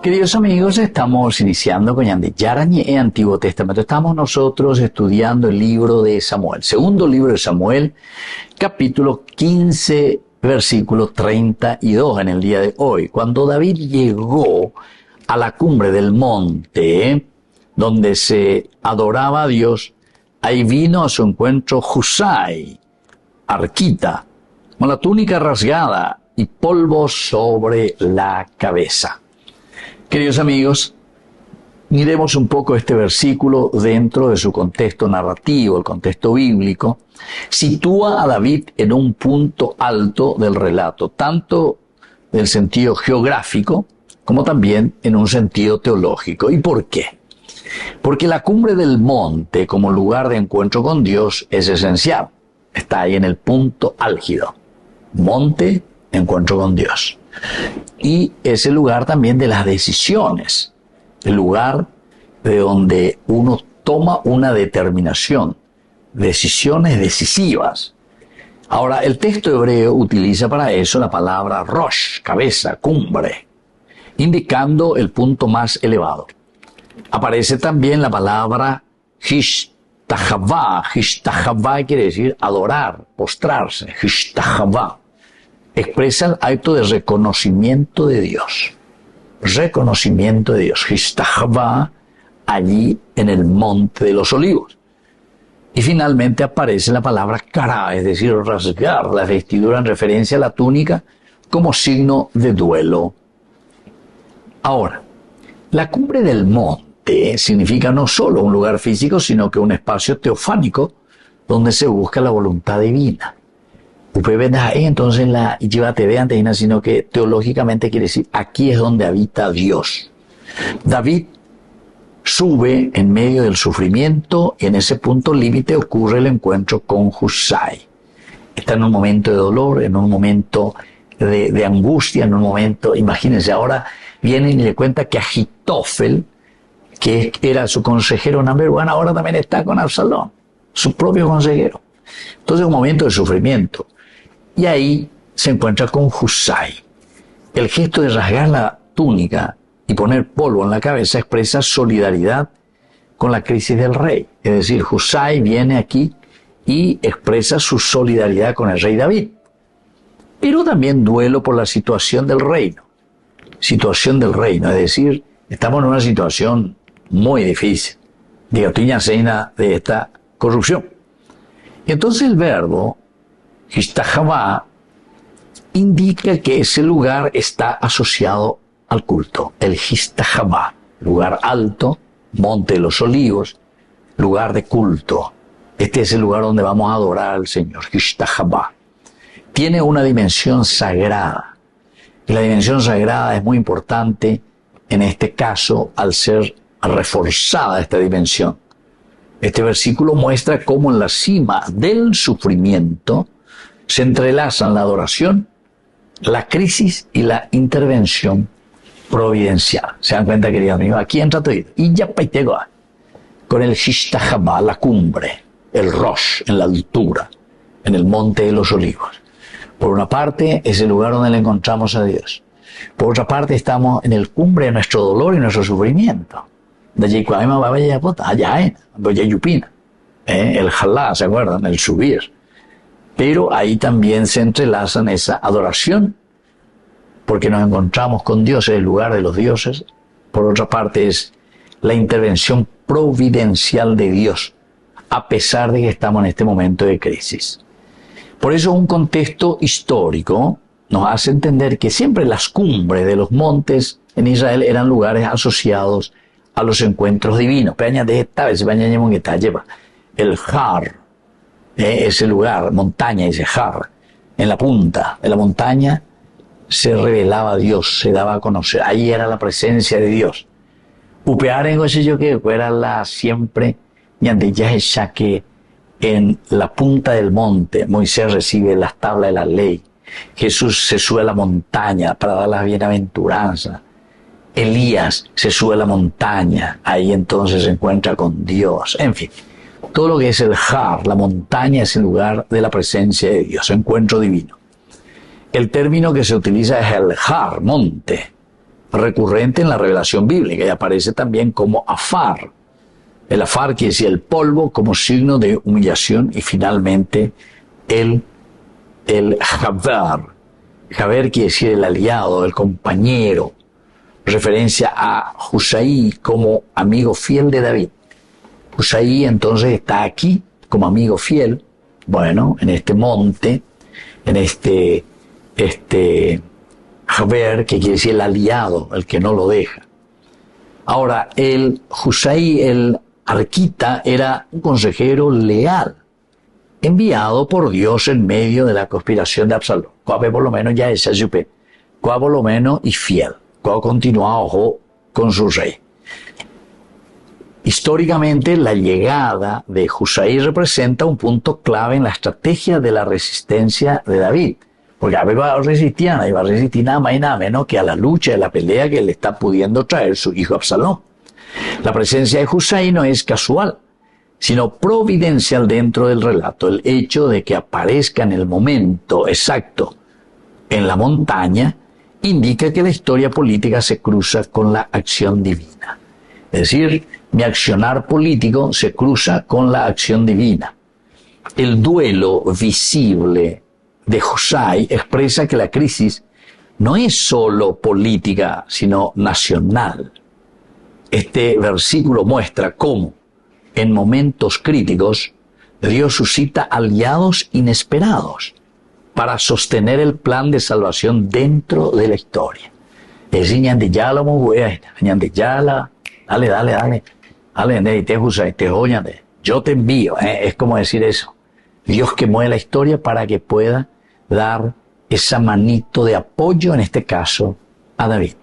Queridos amigos, estamos iniciando con Yarañe en Antiguo Testamento. Estamos nosotros estudiando el libro de Samuel, segundo libro de Samuel, capítulo 15, versículo 32 en el día de hoy. Cuando David llegó a la cumbre del monte, donde se adoraba a Dios, ahí vino a su encuentro Husai, arquita, con la túnica rasgada y polvo sobre la cabeza. Queridos amigos, miremos un poco este versículo dentro de su contexto narrativo, el contexto bíblico. Sitúa a David en un punto alto del relato, tanto del sentido geográfico como también en un sentido teológico. ¿Y por qué? Porque la cumbre del monte como lugar de encuentro con Dios es esencial. Está ahí en el punto álgido. Monte, encuentro con Dios. Y es el lugar también de las decisiones, el lugar de donde uno toma una determinación, decisiones decisivas. Ahora, el texto hebreo utiliza para eso la palabra rosh, cabeza, cumbre, indicando el punto más elevado. Aparece también la palabra hishtahava. Hishtahava quiere decir adorar, postrarse. Hishtahava expresa el acto de reconocimiento de Dios. Reconocimiento de Dios. Hishtahava, allí en el monte de los olivos. Y finalmente aparece la palabra kara, es decir, rasgar la vestidura en referencia a la túnica como signo de duelo. Ahora, la cumbre del monte significa no solo un lugar físico, sino que un espacio teofánico donde se busca la voluntad divina. Entonces la Yivate antes, sino que teológicamente quiere decir aquí es donde habita Dios. David sube en medio del sufrimiento y en ese punto límite ocurre el encuentro con Husai. Está en un momento de dolor, en un momento de angustia, en un momento, imagínense, ahora vienen y le cuenta que Ahitofel, que era su consejero number one, ahora también está con Absalón, su propio consejero. Entonces un momento de sufrimiento. Y ahí se encuentra con Husai. El gesto de rasgar la túnica y poner polvo en la cabeza expresa solidaridad con la crisis del rey. Es decir, Husai viene aquí y expresa su solidaridad con el rey David. Pero también duelo por la situación del reino. Situación del reino, es decir, estamos en una situación muy difícil. De esta corrupción. Y entonces el verbo Hishtahava indica que ese lugar está asociado al culto. El Hishtahava, lugar alto, monte de los olivos, lugar de culto. Este es el lugar donde vamos a adorar al Señor, Hishtahava. Tiene una dimensión sagrada. Y la dimensión sagrada es muy importante en este caso al ser reforzada esta dimensión. Este versículo muestra cómo en la cima del sufrimiento se entrelazan la adoración, la crisis y la intervención providencial. ¿Se dan cuenta, queridos amigos? Aquí entra todo. Y ya paitego con el Hishtahava, la cumbre, el Rosh, en la altura, en el monte de los olivos. Por una parte, es el lugar donde le encontramos a Dios. Por otra parte, estamos en el cumbre de nuestro dolor y nuestro sufrimiento. De allí cuando va a allá el jalá, ¿se acuerdan? El subir. Pero ahí también se entrelazan esa adoración, porque nos encontramos con Dios en el lugar de los dioses. Por otra parte es la intervención providencial de Dios, a pesar de que estamos en este momento de crisis. Por eso un contexto histórico nos hace entender que siempre las cumbres de los montes en Israel eran lugares asociados a los encuentros divinos. El Har, ese lugar, montaña, ese Har, en la punta de la montaña se revelaba Dios, se daba a conocer. Ahí era la presencia de Dios. Upear en yo que era la siempre, ya que en la punta del monte Moisés recibe las tablas de la ley. Jesús se sube a la montaña para dar las bienaventuranzas. Elías se sube a la montaña, ahí entonces se encuentra con Dios. En fin, todo lo que es el Har, la montaña, es el lugar de la presencia de Dios, encuentro divino. El término que se utiliza es el Har, monte. recurrente en la revelación bíblica y aparece también como afar. El afar quiere decir el polvo como signo de humillación y finalmente el Javer. Javer quiere decir el aliado, el compañero, referencia a Hushaí como amigo fiel de David. Hushaí entonces está aquí como amigo fiel, bueno, en este monte, en este Javer, que quiere decir el aliado, el que no lo deja. Ahora, el Hushaí, el arquita, era un consejero leal, enviado por Dios en medio de la conspiración de Absalón. Cuave por lo menos ya es ayupe, cuave por lo menos y fiel, cuave continuado con su rey. Históricamente, la llegada de Hushaí representa un punto clave en la estrategia de la resistencia de David. Porque a ver, va a resistir, y va a resistir nada más y nada menos que a la lucha, a la pelea que le está pudiendo traer su hijo Absalón. La presencia de Hushaí no es casual, sino providencial dentro del relato. El hecho de que aparezca en el momento exacto en la montaña indica que la historia política se cruza con la acción divina. Es decir, mi accionar político se cruza con la acción divina. El duelo visible de Hushaí expresa que la crisis no es solo política, sino nacional. Este versículo muestra cómo, en momentos críticos, Dios suscita aliados inesperados para sostener el plan de salvación dentro de la historia. Es decir, yo te envío, es como decir eso. Dios que mueve la historia para que pueda dar esa manito de apoyo, en este caso, a David.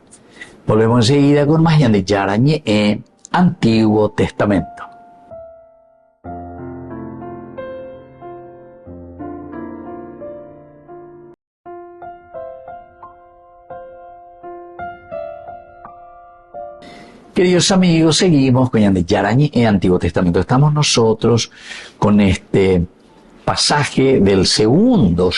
Volvemos enseguida con más de Yarañe en Antiguo Testamento. Queridos amigos, seguimos con Yarañe en Antiguo Testamento. Estamos nosotros con este pasaje del segundo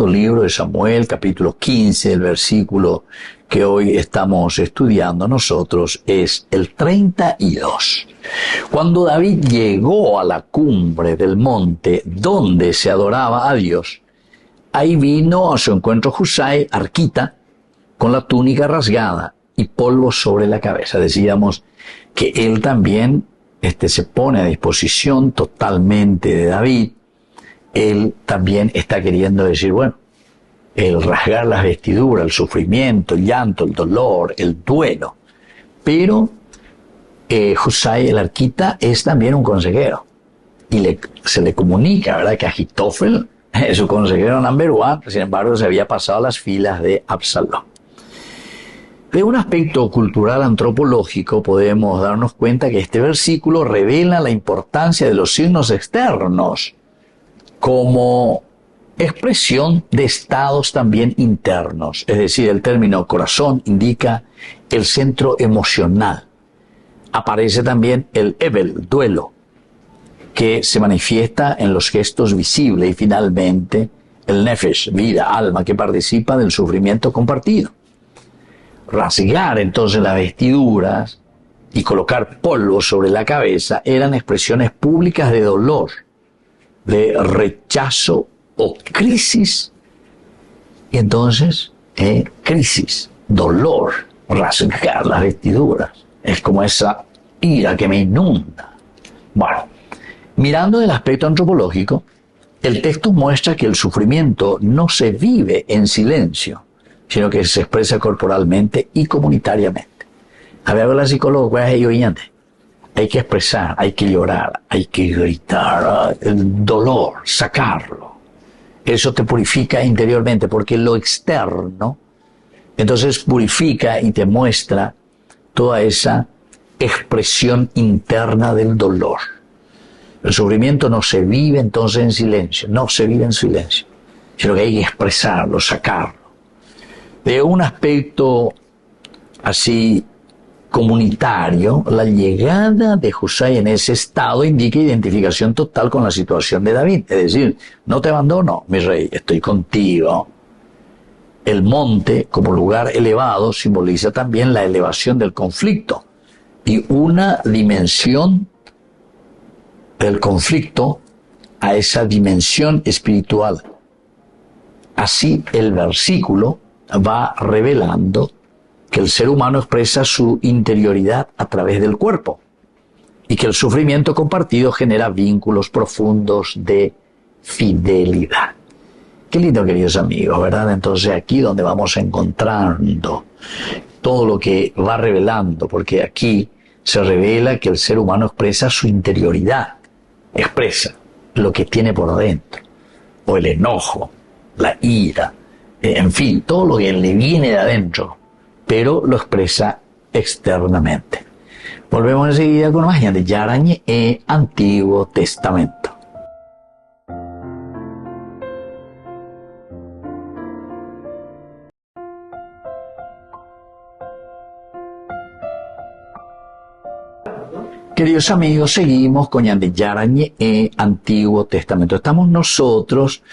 libro de Samuel, capítulo 15, el versículo que hoy estamos estudiando nosotros es el 32. Cuando David llegó a la cumbre del monte donde se adoraba a Dios, ahí vino a su encuentro Hushaí, arquita, con la túnica rasgada y polvo sobre la cabeza. Decíamos que él también se pone a disposición totalmente de David. Él también está queriendo decir, bueno, el rasgar las vestiduras, el sufrimiento, el llanto, el dolor, el duelo. Pero Hushaí, el arquita, es también un consejero. Y se le comunica, ¿verdad?, que Ahitofel, su consejero number one, sin embargo, se había pasado a las filas de Absalón. De un aspecto cultural antropológico podemos darnos cuenta que este versículo revela la importancia de los signos externos como expresión de estados también internos. Es decir, el término corazón indica el centro emocional. Aparece también el Evel, duelo, que se manifiesta en los gestos visibles, y finalmente el Nefesh, vida, alma, que participa del sufrimiento compartido. Rasgar entonces las vestiduras y colocar polvo sobre la cabeza eran expresiones públicas de dolor, de rechazo o crisis. Y entonces, crisis, dolor, rasgar las vestiduras, es como esa ira que me inunda. Bueno, mirando el aspecto antropológico, el texto muestra que el sufrimiento no se vive en silencio, sino que se expresa corporalmente y comunitariamente. A ver, la psicóloga, hay que expresar, hay que llorar, hay que gritar, el dolor, sacarlo. Eso te purifica interiormente, porque lo externo, entonces purifica y te muestra toda esa expresión interna del dolor. El sufrimiento no se vive entonces en silencio, no se vive en silencio, sino que hay que expresarlo, sacarlo. De un aspecto así comunitario, la llegada de Hushaí en ese estado indica identificación total con la situación de David. Es decir, no te abandono, mi rey, estoy contigo. el monte como lugar elevado simboliza también la elevación del conflicto y una dimensión del conflicto a esa dimensión espiritual. Así el versículo va revelando que el ser humano expresa su interioridad a través del cuerpo y que el sufrimiento compartido genera vínculos profundos de fidelidad. Qué lindo, queridos amigos, ¿verdad? Entonces aquí donde vamos encontrando todo lo que va revelando, porque aquí se revela que el ser humano expresa su interioridad, expresa lo que tiene por dentro, o el enojo, la ira, en fin, todo lo que le viene de adentro, pero lo expresa externamente. Volvemos enseguida con más de Yarañe e Antiguo Testamento. Queridos amigos, seguimos con Yarañe e Antiguo Testamento. Estamos nosotros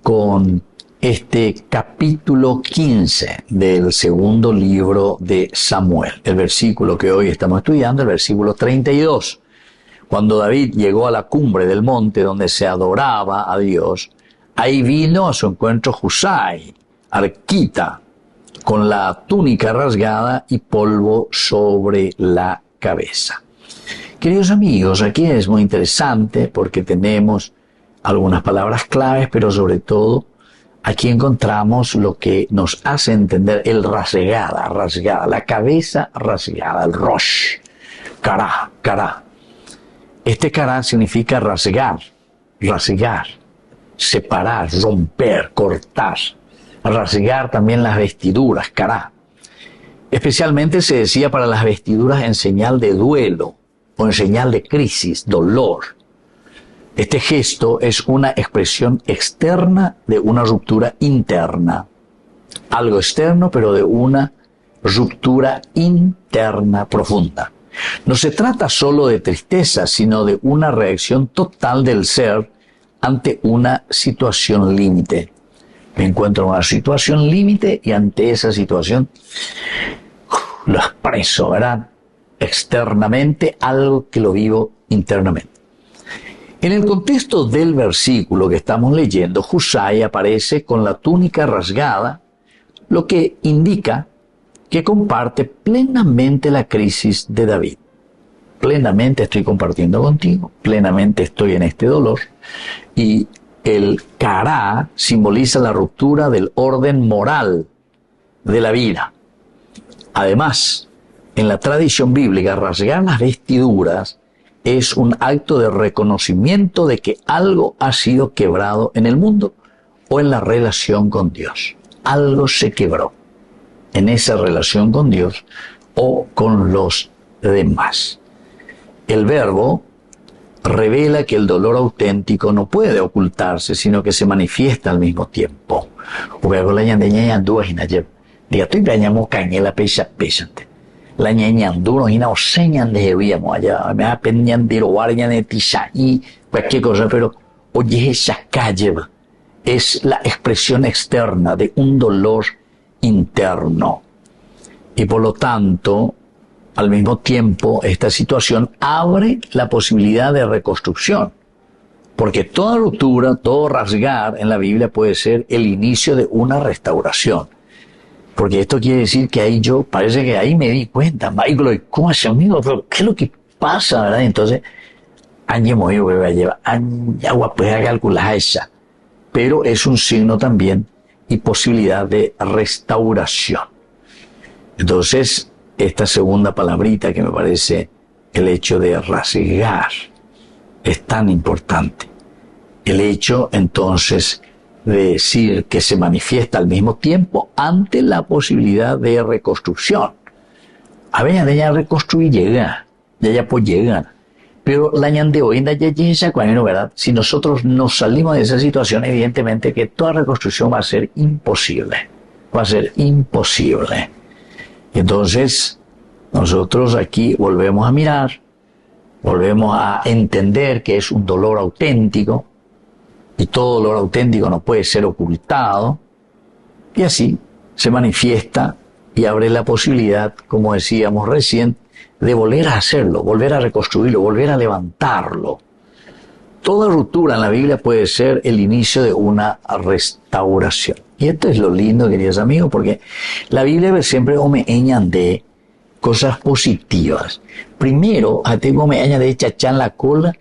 con este capítulo 15 del segundo libro de Samuel. El versículo que hoy estamos estudiando, el versículo 32. Cuando David llegó a la cumbre del monte donde se adoraba a Dios, ahí vino a su encuentro Husai, arquita, con la túnica rasgada y polvo sobre la cabeza. Queridos amigos, aquí es muy interesante porque tenemos algunas palabras claves, pero sobre todo aquí encontramos lo que nos hace entender el rasgada, la cabeza rasgada, el rosh, cara. Este cara significa rasgar, separar, romper, cortar, rasgar también las vestiduras, cara. Especialmente se decía para las vestiduras en señal de duelo o en señal de crisis, dolor. Este gesto es una expresión externa de una ruptura interna. Algo externo, pero de una ruptura interna profunda. No se trata solo de tristeza, sino de una reacción total del ser ante una situación límite. Me encuentro en una situación límite y ante esa situación lo expreso, ¿verdad? Externamente, algo que lo vivo internamente. En el contexto del versículo que estamos leyendo, Husai aparece con la túnica rasgada, lo que indica que comparte plenamente la crisis de David. Plenamente estoy compartiendo contigo, plenamente estoy en este dolor, y el Kará simboliza la ruptura del orden moral de la vida. Además, en la tradición bíblica, rasgar las vestiduras es un acto de reconocimiento de que algo ha sido quebrado en el mundo o en la relación con Dios. Algo se quebró en esa relación con Dios o con los demás. El verbo revela que el dolor auténtico no puede ocultarse, sino que se manifiesta al mismo tiempo. La ñañanduro y no señan de veíamos allá, me apeñan de robar de tisa y cualquier cosa, pero oye esa calle es la expresión externa de un dolor interno. Y por lo tanto, al mismo tiempo, esta situación abre la posibilidad de reconstrucción. Porque toda ruptura, todo rasgar en la Biblia puede ser el inicio de una restauración. Porque esto quiere decir que ahí parece que ahí me di cuenta, Michael, ¿cómo hace amigo? Pero ¿qué es lo que pasa, verdad? Entonces, agua puede calcular esa. Pero es un signo también y posibilidad de restauración. Entonces, esta segunda palabrita que me parece el hecho de rasgar es tan importante. El hecho, entonces, de decir que se manifiesta al mismo tiempo ante la posibilidad de reconstrucción. A ver, ya reconstruir llega, ya pues llegar. Pero la de hoy en día, ¿verdad? Si nosotros nos salimos de esa situación, evidentemente que toda reconstrucción va a ser imposible. Va a ser imposible. Entonces, nosotros aquí volvemos a mirar, volvemos a entender que es un dolor auténtico, y todo dolor auténtico no puede ser ocultado, y así se manifiesta y abre la posibilidad, como decíamos recién, de volver a hacerlo, volver a reconstruirlo, volver a levantarlo. Toda ruptura en la Biblia puede ser el inicio de una restauración. Y esto es lo lindo, queridos amigos, porque la Biblia siempre me añade cosas positivas. Primero, tengo me añade chachán la cola,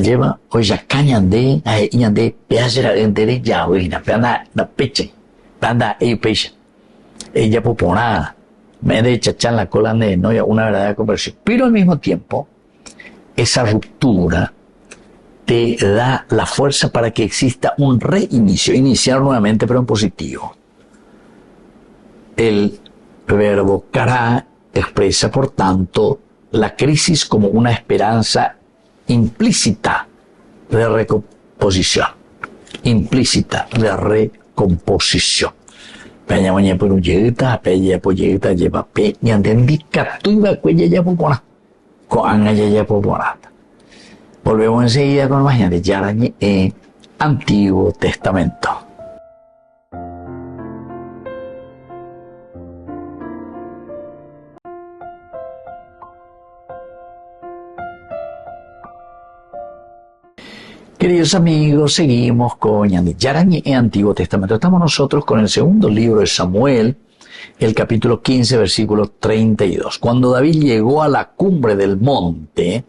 lleva hoy ya cañande, añade pedazo de ya, hoy na peche, panda y peche. Ella poponada, me de chachán la cola de no ya una verdadera conversión. Pero al mismo tiempo, esa ruptura te da la fuerza para que exista un reinicio, iniciar nuevamente, pero en positivo. El verbo cara expresa, por tanto, la crisis como una esperanza implícita de recomposición. Implícita de recomposición. Peña mañana por un lleguita, peña por lleguita lleva peña de indica tú iba cuella ya por buena. Con ya por buena. Volvemos enseguida con más de Yarañe en Antiguo Testamento. Queridos amigos, seguimos con Yarañe en Antiguo Testamento. Estamos nosotros con el segundo libro de Samuel, el capítulo 15, versículo 32. Cuando David llegó a la cumbre del monte,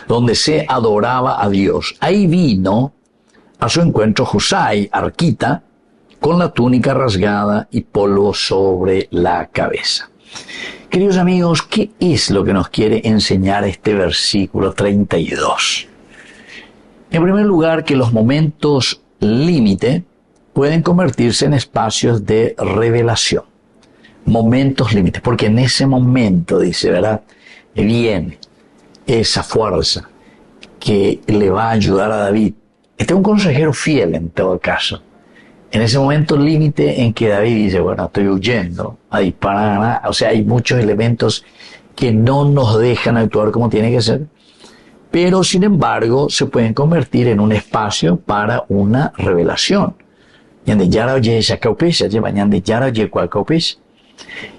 donde se adoraba a Dios, ahí vino a su encuentro Husai, arquita, con la túnica rasgada y polvo sobre la cabeza. Queridos amigos, ¿qué es lo que nos quiere enseñar este versículo 32? En primer lugar, que los momentos límite pueden convertirse en espacios de revelación. Momentos límites, porque en ese momento, dice, ¿verdad?, viene esa fuerza que le va a ayudar a David. Este es un consejero fiel en todo caso. En ese momento límite en que David dice, bueno, estoy huyendo a disparar, o sea, hay muchos elementos que no nos dejan actuar como tiene que ser, pero sin embargo se pueden convertir en un espacio para una revelación. Y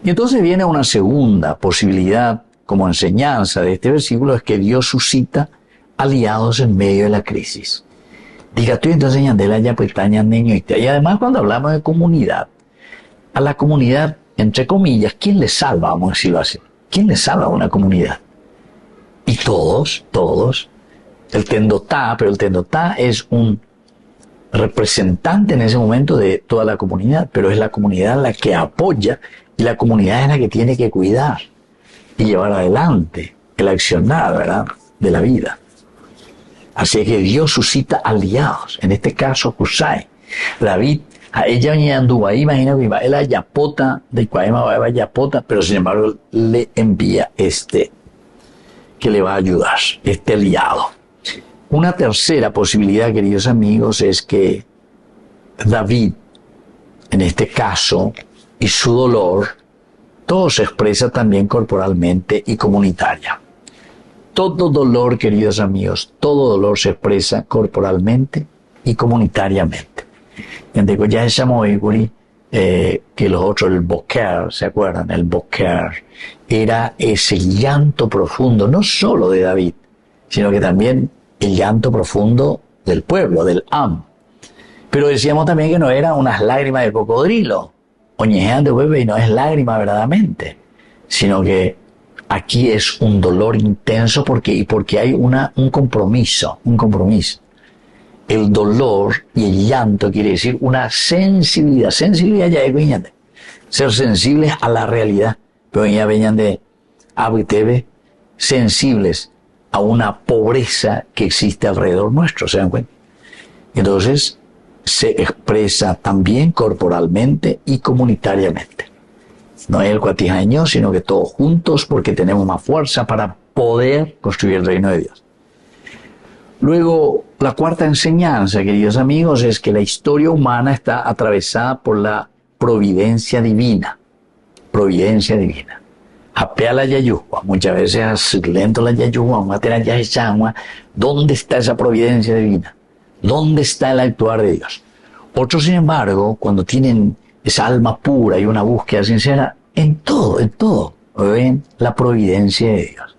entonces viene una segunda posibilidad como enseñanza de este versículo, es que Dios suscita aliados en medio de la crisis. Diga tú entonces, y además cuando hablamos de comunidad, a la comunidad, entre comillas, ¿quién le salva? Vamos a decirlo así. ¿Quién le salva a una comunidad? Y todos, el tendotá, pero el tendotá es un representante en ese momento de toda la comunidad, pero es la comunidad la que apoya y la comunidad es la que tiene que cuidar y llevar adelante el accionar, ¿verdad?, de la vida. Así que Dios suscita aliados, en este caso Husai. David, a ella anduvo ahí, imagina que iba a la yapota, de Cuaima va a yapota, pero sin embargo le envía que le va a ayudar, este aliado. Una tercera posibilidad, queridos amigos, es que David, en este caso, y su dolor, todo se expresa también corporalmente y comunitaria. Todo dolor, queridos amigos, todo dolor se expresa corporalmente y comunitariamente. Ya decíamos, que los otros, el boker, ¿se acuerdan? El boker era ese llanto profundo, no solo de David, sino que también el llanto profundo del pueblo, del Am. Pero decíamos también que no eran unas lágrimas de cocodrilo, oñejeando bebé, y no es lágrima verdaderamente, sino que aquí es un dolor intenso porque hay un compromiso. El dolor y el llanto quiere decir una sensibilidad. Sensibilidad ya es veñande. Ser sensibles a la realidad. Pero ya veñan de habitebe, sensibles a una pobreza que existe alrededor nuestro, ¿se dan cuenta? Entonces, se expresa también corporalmente y comunitariamente. No es el cuatijaño, sino que todos juntos, porque tenemos más fuerza para poder construir el reino de Dios. Luego, la cuarta enseñanza, queridos amigos, es que la historia humana está atravesada por la providencia divina. Providencia divina. Apea la yayugua, muchas veces es lento la yayugua, ¿dónde está esa providencia divina? ¿Dónde está el actuar de Dios? Otros, sin embargo, cuando tienen esa alma pura y una búsqueda sincera en todo, ven la providencia de Dios.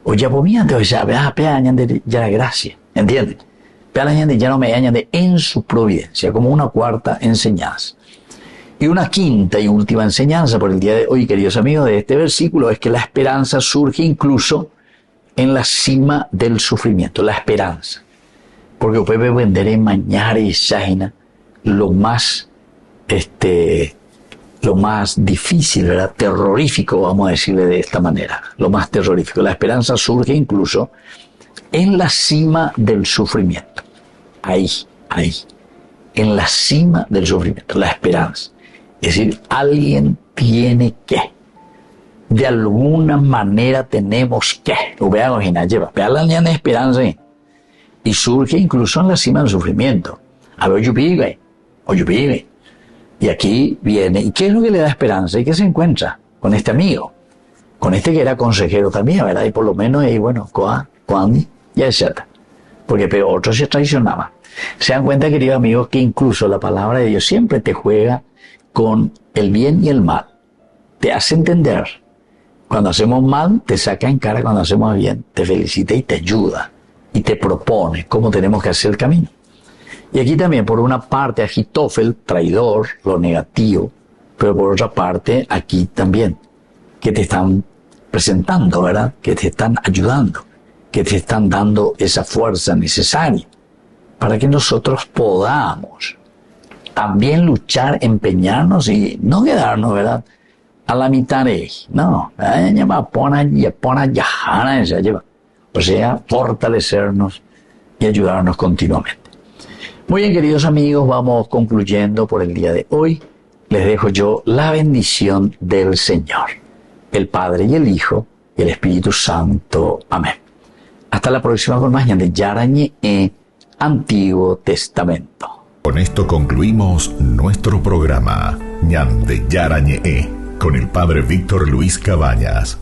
O ya pomiante, o ya de ya la gracia, ¿entiendes? Ya no me añade en su providencia, como una cuarta enseñanza. Y una quinta y última enseñanza por el día de hoy, queridos amigos, de este versículo es que la esperanza surge incluso en la cima del sufrimiento, la esperanza. Porque puede vender en mañana y shaina lo más difícil, ¿verdad? Terrorífico, vamos a decirle de esta manera, lo más terrorífico. La esperanza surge incluso en la cima del sufrimiento. Ahí, en la cima del sufrimiento, la esperanza. Es decir, alguien tiene que, de alguna manera tenemos que, veamos en la lleva, vean la esperanza ahí. Y surge incluso en la cima del sufrimiento. A ver, yo vive. Y aquí viene, ¿y qué es lo que le da esperanza? ¿Y qué se encuentra con este amigo? Con este que era consejero también, ¿verdad? Y por lo menos ahí, bueno, Coandi, y etc. Porque pero otros se traicionaban. Se dan cuenta, queridos amigos, que incluso la palabra de Dios siempre te juega con el bien y el mal. Te hace entender. Cuando hacemos mal, te saca en cara. Cuando hacemos bien, te felicita y te ayuda. Y te propone cómo tenemos que hacer el camino. Y aquí también, por una parte, Agitofel, traidor, lo negativo. Pero por otra parte, aquí también, que te están presentando, ¿verdad? Que te están ayudando. Que te están dando esa fuerza necesaria para que nosotros podamos también luchar, empeñarnos y no quedarnos, ¿verdad?, a la mitad de él. No, o sea, fortalecernos y ayudarnos continuamente. Muy bien, queridos amigos, vamos concluyendo por el día de hoy. Les dejo yo la bendición del Señor, el Padre y el Hijo y el Espíritu Santo. Amén. Hasta la próxima con más de Yarañe Antiguo Testamento. Con esto concluimos nuestro programa Ñande Yarañe con el Padre Víctor Luis Cabañas.